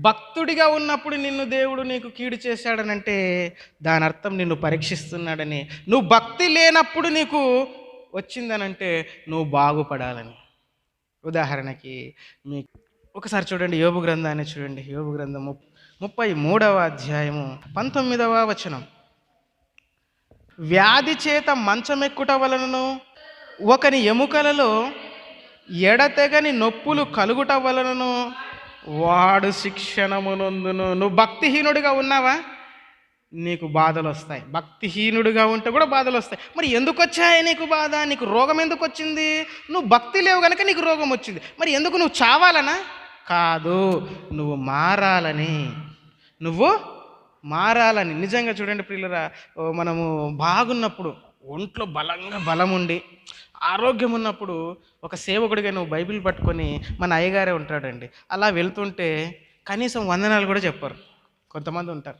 భక్తుడిగా ఉన్నప్పుడు నిన్ను దేవుడు నీకు కీడు చేశాడనంటే దాని అర్థం నిన్ను పరీక్షిస్తున్నాడని. నువ్వు భక్తి లేనప్పుడు నీకు వచ్చిందనంటే నువ్వు బాగుపడాలని. ఉదాహరణకి మీ ఒకసారి చూడండి, యోబు గ్రంథాన్ని చూడండి. యోబు గ్రంథం 33వ అధ్యాయము 19వ వచనం. వ్యాధి చేత మంచమెక్కుట వలనను ఒకని ఎముకలలో ఎడతెగని నొప్పులు కలుగుట వలనను వాడు శిక్షణమునందును. నువ్వు భక్తిహీనుడిగా ఉన్నావా, నీకు బాధలు వస్తాయి. భక్తిహీనుడిగా ఉంటే కూడా బాధలు వస్తాయి. మరి ఎందుకు వచ్చాయి నీకు బాధ? నీకు రోగం ఎందుకు వచ్చింది? నువ్వు భక్తి లేవు కనుక నీకు రోగం వచ్చింది. మరి ఎందుకు? నువ్వు చావాలనా? కాదు, నువ్వు మారాలని. నువ్వు మారాలని. నిజంగా చూడండి ప్రియులరా, మనము బాగున్నప్పుడు, ఒంట్లో బలం ఉండి ఆరోగ్యం ఉన్నప్పుడు ఒక సేవకుడిగా నువ్వు బైబిల్ పట్టుకొని, మన అయ్యగారే ఉంటాడండి, అలా వెళ్తుంటే కనీసం వందనాలు కూడా చెప్పరు. కొంతమంది ఉంటారు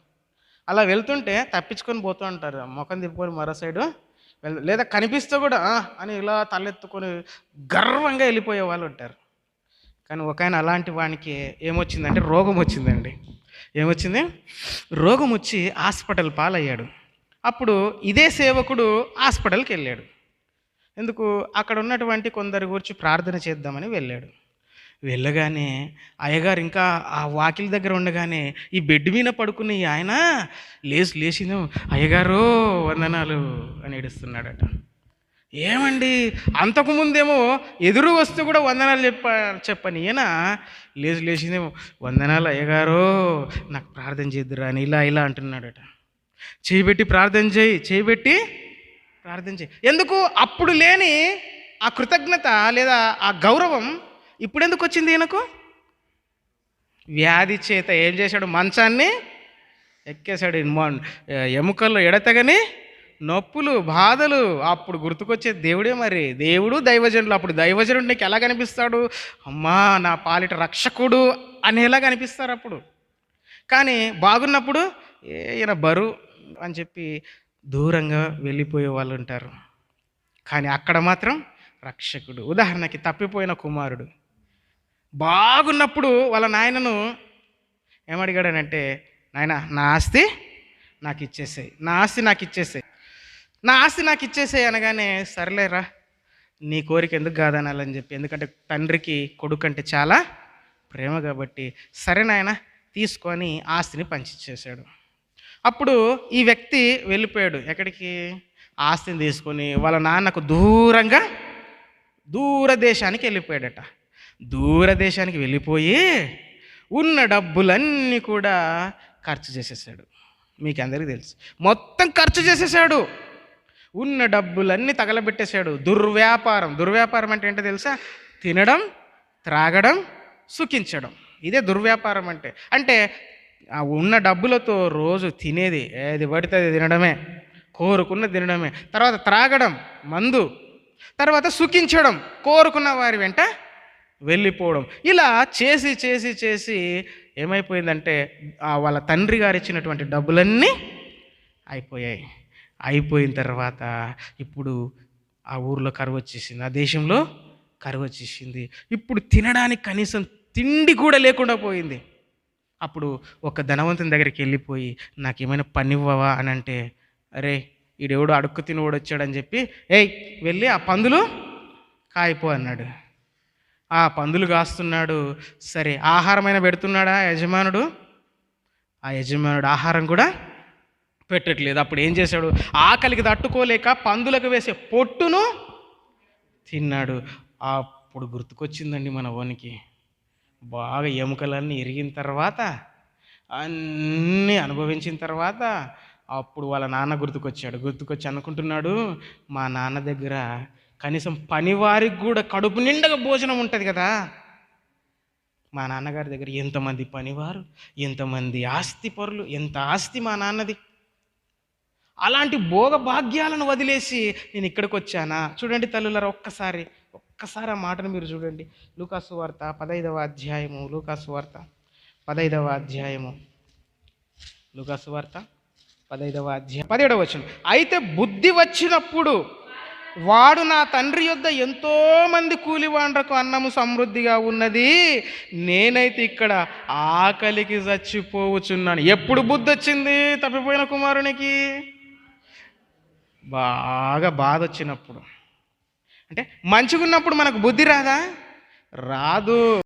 అలా వెళ్తుంటే తప్పించుకొని పోతూ ఉంటారు, ముఖం తిప్పుకొని మరో సైడు లేదా కనిపిస్తూ కూడా అని ఇలా తలెత్తుకొని గర్వంగా వెళ్ళిపోయే వాళ్ళు ఉంటారు. కానీ ఒక ఆయన అలాంటి వానికి ఏమొచ్చిందంటే రోగం వచ్చిందండి. ఏమొచ్చింది? రోగం వచ్చి హాస్పిటల్ పాలయ్యాడు. అప్పుడు ఇదే సేవకుడు హాస్పిటల్కి వెళ్ళాడు. ఎందుకు? అక్కడ ఉన్నటువంటి కొందరి గురించి ప్రార్థన చేద్దామని వెళ్ళాడు. వెళ్ళగానే అయ్యగారు ఇంకా ఆ వాకిలి దగ్గర ఉండగానే ఈ బెడ్ మీద పడుకుని ఆయన లేచింది, అయ్యగారు వందనాలు అని ఏడుస్తున్నాడట. ఏమండి, అంతకుముందేమో ఎదురు వస్తూ కూడా వందనాలు చెప్పని ఈయన లేచిందేమో, వందనాలు అయ్యగారు, నాకు ప్రార్థన చేద్దురా అని ఇలా అంటున్నాడట. చేయబెట్టి ప్రార్థన చేయి. ఎందుకు? అప్పుడు లేని ఆ కృతజ్ఞత లేదా ఆ గౌరవం ఇప్పుడు ఎందుకు వచ్చింది ఈయనకు? వ్యాధి చేత ఏం చేశాడు? మంచాన్ని ఎక్కేశాడు. ఎముకల్లో ఎడతెగని నొప్పులు, బాధలు. అప్పుడు గుర్తుకొచ్చే దేవుడే. మరి దేవుడు దైవజనులు. అప్పుడు దైవజనుడు నీకు ఎలా కనిపిస్తాడు? అమ్మా నా పాలిట రక్షకుడు అనేలా కనిపిస్తారు అప్పుడు. కానీ బాగున్నప్పుడు ఈయన బరువు అని చెప్పి దూరంగా వెళ్ళిపోయే వాళ్ళు ఉంటారు. కానీ అక్కడ మాత్రం రక్షకుడు. ఉదాహరణకి తప్పిపోయిన కుమారుడు బాగున్నప్పుడు వాళ్ళ నాయనను ఏమడిగాడనంటే, నాయన నా ఆస్తి నాకు ఇచ్చేసేయి అనగానే, సర్లేరా నీ కోరిక ఎందుకు కాదనాలని చెప్పి, ఎందుకంటే తండ్రికి కొడుకు అంటే చాలా ప్రేమ కాబట్టి, సరే నాయన తీసుకొని ఆస్తిని పంచిచ్చేశాడు. అప్పుడు ఈ వ్యక్తి వెళ్ళిపోయాడు. ఎక్కడికి? ఆస్తిని తీసుకొని వాళ్ళ నాన్నకు దూరదేశానికి వెళ్ళిపోయాడట. దూరదేశానికి వెళ్ళిపోయి ఉన్న డబ్బులన్నీ కూడా ఖర్చు చేసేసాడు. మీకు అందరికీ తెలుసు, మొత్తం ఖర్చు చేసేసాడు. ఉన్న డబ్బులన్నీ తగలబెట్టేశాడు. దుర్వ్యాపారం అంటే ఏంటో తెలుసా? తినడం, త్రాగడం, సుఖించడం. ఇదే దుర్వ్యాపారం అంటే ఆ ఉన్న డబ్బులతో రోజు తినేది ఏది పడితే అది తినడమే, కోరుకున్న తినడమే, తర్వాత త్రాగడం మందు, తర్వాత సుఖించడం, కోరుకున్న వారి వెంట వెళ్ళిపోవడం. ఇలా చేసి ఏమైపోయిందంటే వాళ్ళ తండ్రి గారు ఇచ్చినటువంటి డబ్బులన్నీ అయిపోయిన తర్వాత ఇప్పుడు ఆ ఊర్లో కరువు వచ్చేసింది, ఆ దేశంలో కరువు వచ్చేసింది. ఇప్పుడు తినడానికి కనీసం తిండి కూడా లేకుండా పోయింది. అప్పుడు ఒక ధనవంతుని దగ్గరికి వెళ్ళిపోయి, నాకేమైనా పని ఇవ్వవా అని అంటే, అరే ఈడెవడు అడుక్కు తినవాడు వచ్చాడని చెప్పి, వెళ్ళి ఆ పందులు కాయిపో అన్నాడు. ఆ పందులు కాస్తున్నాడు. సరే ఆహారమైనా పెడుతున్నాడా యజమానుడు? ఆ యజమానుడు ఆహారం కూడా పెట్టట్లేదు. అప్పుడు ఏం చేశాడు? ఆకలికి తట్టుకోలేక పందులకు వేసే పొట్టును తిన్నాడు. అప్పుడు గుర్తుకొచ్చిందండి మన ఓనికి. బాగా ఎముకలన్నీ ఇరిగిన తర్వాత, అన్నీ అనుభవించిన తర్వాత అప్పుడు వాళ్ళ నాన్న గుర్తుకొచ్చి అనుకుంటున్నాడు, మా నాన్న దగ్గర కనీసం పనివారికి కూడా కడుపు నిండగా భోజనం ఉంటుంది కదా, మా నాన్నగారి దగ్గర ఎంతమంది పనివారు, ఎంతమంది ఆస్తి పరులు, ఎంత ఆస్తి మా నాన్నది. అలాంటి భోగ భాగ్యాలను వదిలేసి నేను ఇక్కడికి వచ్చానా? చూడండి తల్లులారా, ఒక్కసారి ఆ మాటను మీరు చూడండి. లూకాసు వార్త 15వ అధ్యాయము, లూకాసు వార్త 15వ అధ్యాయము, లూకాసు వార్త 15వ అధ్యాయం 17వ వచనం. అయితే బుద్ధి వచ్చినప్పుడు వాడు నా తండ్రి యొద్ద ఎంతోమంది కూలివాండ్రకు అన్నము సమృద్ధిగా ఉన్నది, నేనైతే ఇక్కడ ఆకలికి చచ్చిపోవచ్చున్నాను. ఎప్పుడు బుద్ధి వచ్చింది తప్పిపోయిన కుమారునికి? బాగా బాధ వచ్చినప్పుడు. అంటే మంచిగా ఉన్నప్పుడు మనకు బుద్ధి రాదా? రాదు.